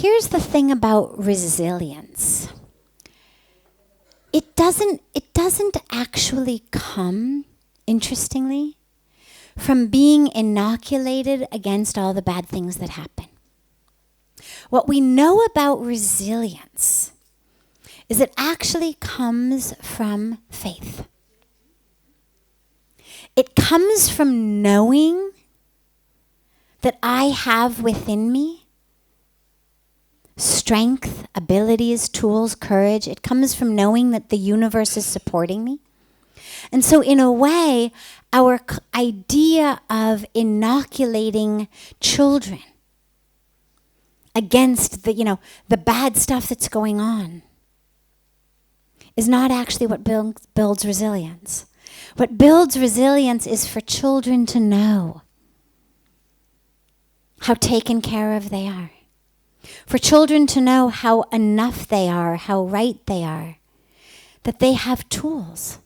here's the thing about resilience. It doesn't actually come, interestingly, from being inoculated against all the bad things that happen. What we know about resilience is it actually comes from faith. It comes from knowing that I have within me strength, abilities, tools, courage. It comes from knowing that the universe is supporting me. And so in a way, our idea of inoculating children against the bad stuff that's going on is not actually what builds resilience. What builds resilience is for children to know how taken care of they are. For children to know how enough they are, how right they are, that they have tools.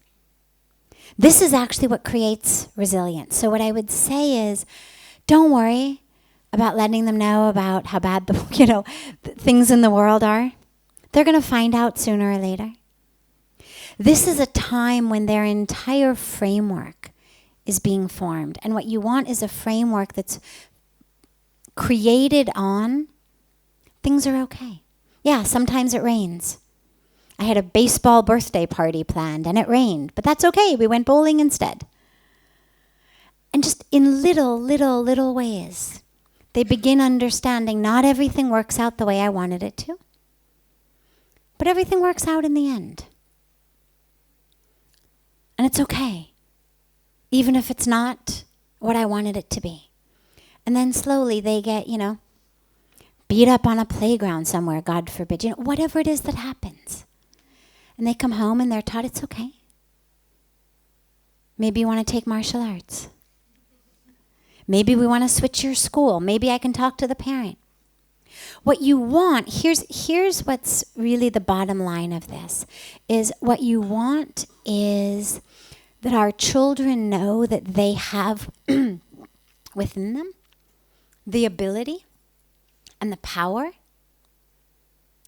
This is actually what creates resilience. So what I would say is, don't worry about letting them know about how bad the things in the world are. They're going to find out sooner or later. This is a time when their entire framework is being formed. And what you want is a framework that's created on things are okay. Yeah, sometimes it rains. I had a baseball birthday party planned and it rained, but that's okay. We went bowling instead. And just in little ways, they begin understanding not everything works out the way I wanted it to, but everything works out in the end. And it's okay, even if it's not what I wanted it to be. And then slowly they get, beat up on a playground somewhere, God forbid, whatever it is that happens. And they come home and they're taught it's okay. Maybe you want to take martial arts. Maybe we want to switch your school. Maybe I can talk to the parent. What you want, here's what's really the bottom line of this, is what you want is that our children know that they have within them the ability and the power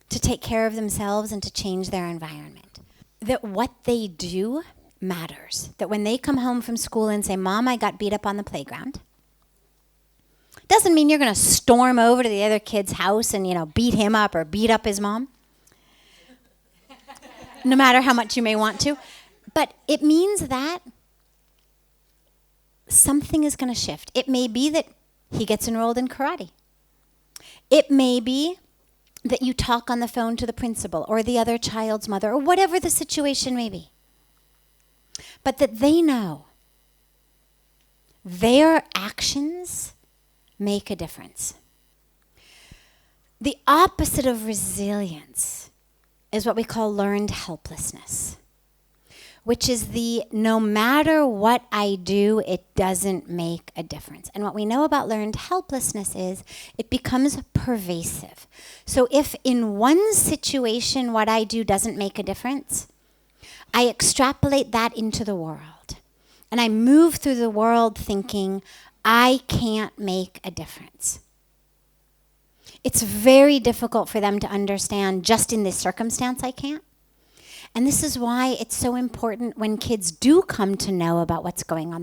to take care of themselves and to change their environment. That what they do matters. That when they come home from school and say, Mom, I got beat up on the playground, doesn't mean you're going to storm over to the other kid's house and, beat him up or beat up his mom. No matter how much you may want to. But it means that something is going to shift. It may be that he gets enrolled in karate. It may be that you talk on the phone to the principal or the other child's mother or whatever the situation may be. But that they know their actions make a difference. The opposite of resilience is what we call learned helplessness, which is the no matter what I do, it doesn't make a difference. And what we know about learned helplessness is it becomes pervasive. So if in one situation what I do doesn't make a difference, I extrapolate that into the world. And I move through the world thinking, I can't make a difference. It's very difficult for them to understand just in this circumstance I can't. And this is why it's so important when kids do come to know about what's going on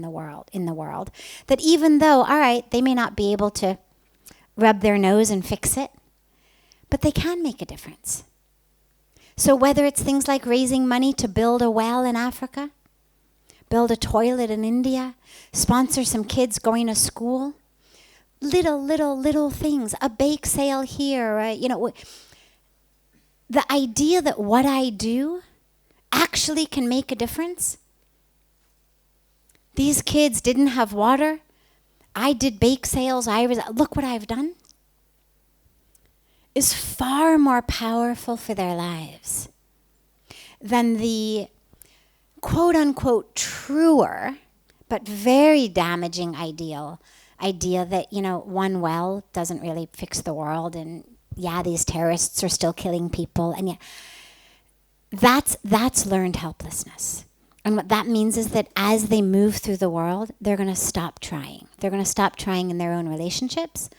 in the world, that even though, all right, they may not be able to rub their nose and fix it, but they can make a difference. So whether it's things like raising money to build a well in Africa, build a toilet in India, sponsor some kids going to school, little things, a bake sale here, the idea that what I do actually can make a difference. These kids didn't have water. I did bake sales. Look what I've done. Is far more powerful for their lives than the quote-unquote truer but very damaging idea that, one well doesn't really fix the world, and yeah, these terrorists are still killing people, and yeah, that's learned helplessness. And what that means is that as they move through the world, they're going to stop trying. They're going to stop trying in their own relationships.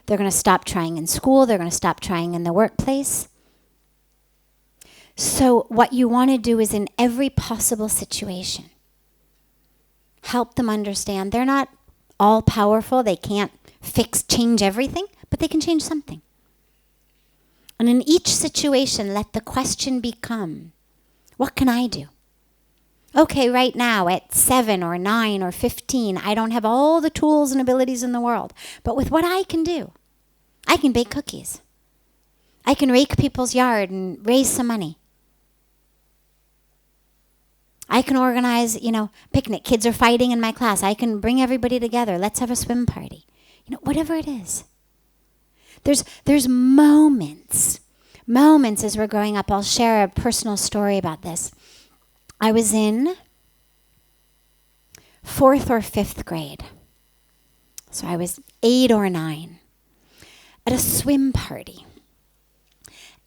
They're going to stop trying in school. They're going to stop trying in the workplace. So what you want to do is in every possible situation, help them understand they're not all powerful. They can't change everything, but they can change something. And in each situation, let the question become, what can I do? Okay, right now at 7 or 9 or 15, I don't have all the tools and abilities in the world. But with what I can do, I can bake cookies. I can rake people's yard and raise some money. I can organize, picnic. Kids are fighting in my class. I can bring everybody together. Let's have a swim party. Whatever it is. There's moments as we're growing up. I'll share a personal story about this. I was in 4th or 5th grade. So I was 8 or 9 at a swim party.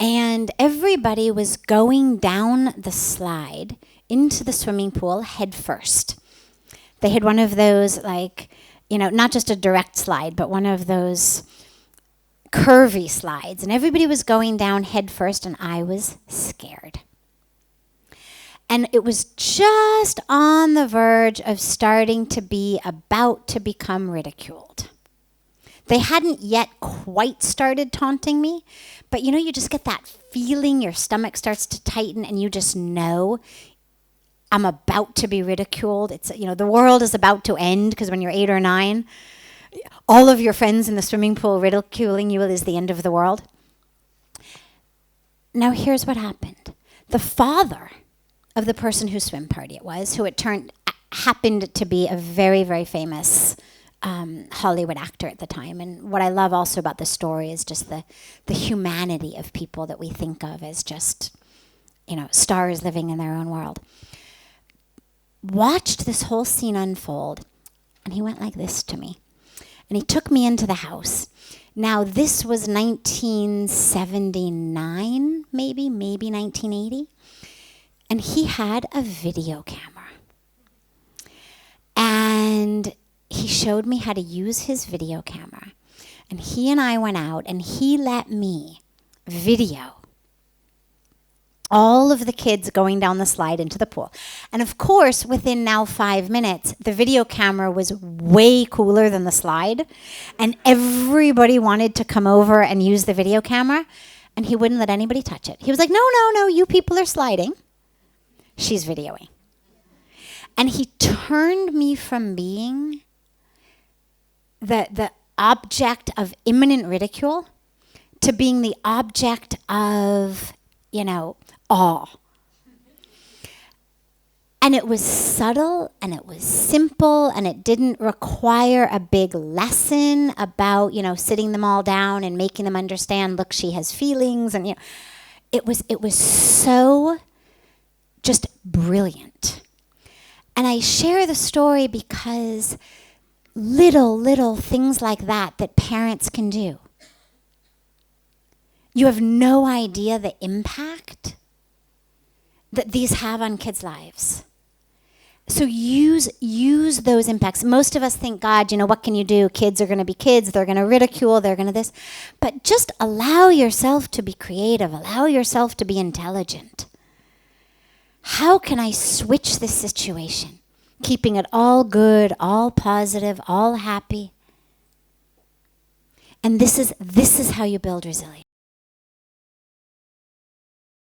And everybody was going down the slide into the swimming pool head first. They had one of those, not just a direct slide, but one of those curvy slides. And everybody was going down head first, and I was scared. And it was just on the verge of starting to be about to become ridiculed. They hadn't yet quite started taunting me, but you just get that feeling, your stomach starts to tighten, and you just know I'm about to be ridiculed. It's, the world is about to end, because when you're 8 or 9, all of your friends in the swimming pool ridiculing you is the end of the world. Now here's what happened. The father of the person whose swim party it was, who happened to be a very, very famous Hollywood actor at the time. And what I love also about the story is just the humanity of people that we think of as just, stars living in their own world. Watched this whole scene unfold, and he went like this to me. And he took me into the house. Now, this was 1979, maybe 1980. And he had a video camera. And he showed me how to use his video camera. And he and I went out, and he let me video all of the kids going down the slide into the pool. And of course, within now 5 minutes, the video camera was way cooler than the slide. And everybody wanted to come over and use the video camera. And he wouldn't let anybody touch it. He was like, no, you people are sliding. She's videoing. And he turned me from being the object of imminent ridicule to being the object of, awe. And it was subtle, and it was simple, and it didn't require a big lesson about, sitting them all down and making them understand, look, she has feelings. And, it was so just brilliant. And I share the story because little things like that parents can do. You have no idea the impact that these have on kids' lives. So use those impacts. Most of us think, God, what can you do? Kids are going to be kids. They're going to ridicule. They're going to this. But just allow yourself to be creative. Allow yourself to be intelligent. How can I switch this situation? Keeping it all good, all positive, all happy. And this is how you build resilience.